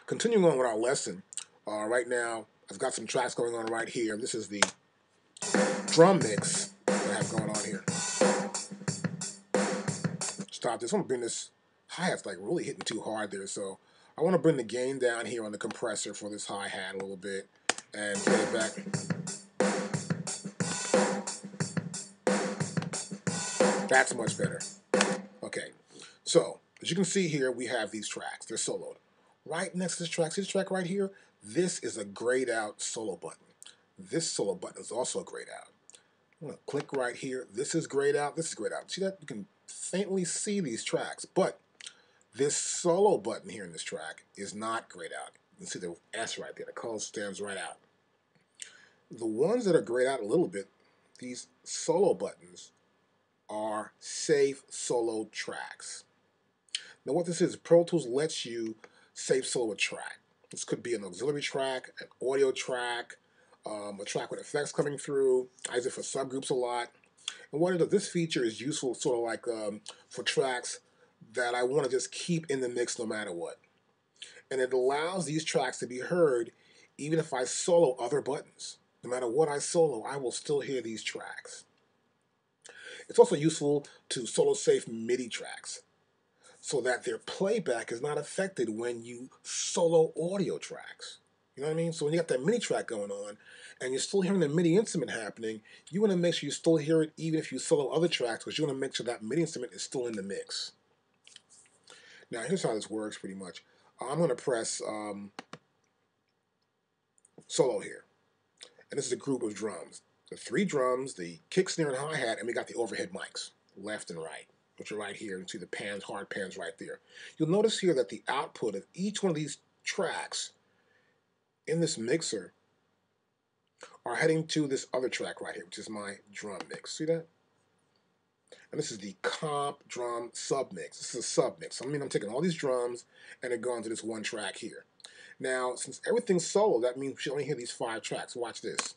continuing on with our lesson, right now I've got some tracks going on right here. This is the drum mix that I have going on here. Stop this. I'm going to bring this hi-hat's like really hitting too hard there, so I want to bring the gain down here on the compressor for this hi-hat a little bit and play it back. That's much better. Okay, so as you can see here, we have these tracks. They're soloed. Right next to this track, see this track right here? This is a grayed out solo button. This solo button is also grayed out. I'm going to click right here. This is grayed out. This is grayed out. See that? You can faintly see these tracks, but this solo button here in this track is not grayed out. You can see the S right there. The color stands right out. The ones that are grayed out a little bit, these solo buttons, are safe solo tracks. Now what this is, Pro Tools lets you safe solo a track. This could be an auxiliary track, an audio track, a track with effects coming through. I use it for subgroups a lot. And what it does, this feature is useful sort of like for tracks that I want to just keep in the mix no matter what. And it allows these tracks to be heard even if I solo other buttons. No matter what I solo, I will still hear these tracks. It's also useful to solo safe MIDI tracks so that their playback is not affected when you solo audio tracks. You know what I mean? So when you got that MIDI track going on and you're still hearing the MIDI instrument happening, you want to make sure you still hear it even if you solo other tracks, because you want to make sure that MIDI instrument is still in the mix. Now here's how this works pretty much. I'm going to press solo here. And this is a group of drums. The 3 drums, the kick, snare, and hi-hat, and we got the overhead mics, left and right, which are right here. You can see the pans, hard pans right there. You'll notice here that the output of each one of these tracks in this mixer are heading to this other track right here, which is my drum mix. See that? And this is the comp drum sub mix. This is a sub mix. I mean, I'm taking all these drums and they're going to this one track here. Now, since everything's solo, that means we should only hear these 5 tracks. Watch this.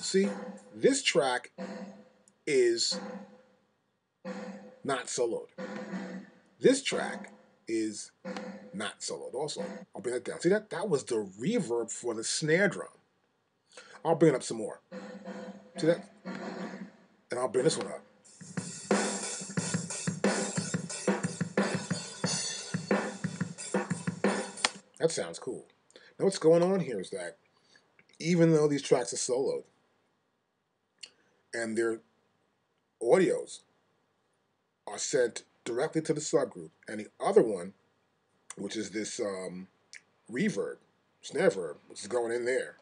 See, this track is not soloed. This track is not soloed also. I'll bring that down. See that? That was the reverb for the snare drum. I'll bring it up some more. See that? And I'll bring this one up. That sounds cool. Now what's going on here is that even though these tracks are soloed and their audios are sent directly to the subgroup, and the other one, which is this reverb, snare verb, which is going in there,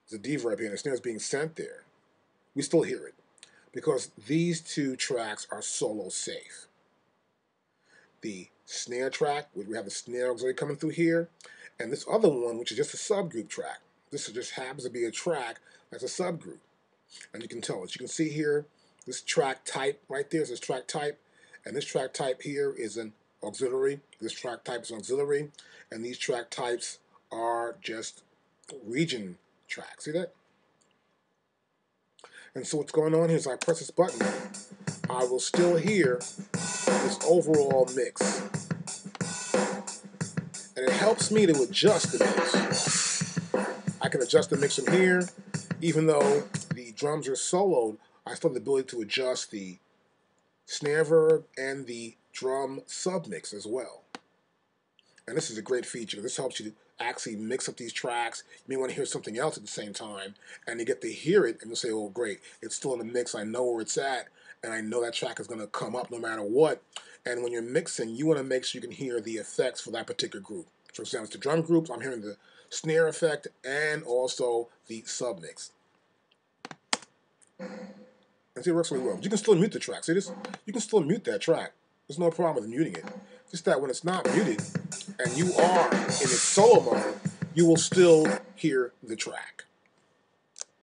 there's a deverb here and the snare is being sent there, we still hear it because these 2 tracks are solo safe. The snare track, where we have the snare auxiliary coming through here, and this other one, which is just a subgroup track. This just happens to be a track that's a subgroup. And you can tell, as you can see here, this track type right there is this track type, and this track type here is an auxiliary. This track type is an auxiliary, and these track types are just region tracks. See that? And so what's going on here is I press this button, I will still hear this overall mix. And it helps me to adjust the mix. I can adjust the mix from here. Even though the drums are soloed, I still have the ability to adjust the snare verb and the drum submix as well. And this is a great feature. This helps you actually mix up these tracks. You may want to hear something else at the same time, and you get to hear it, and you'll say, oh, great, it's still in the mix. I know where it's at, and I know that track is going to come up no matter what. And when you're mixing, you want to make sure you can hear the effects for that particular group. For example, it's the drum groups, I'm hearing the snare effect and also the submix. And see, it works really well. You can still mute the track. See this? You can still mute that track. There's no problem with muting it. Just that when it's not muted and you are in its solo mode, you will still hear the track.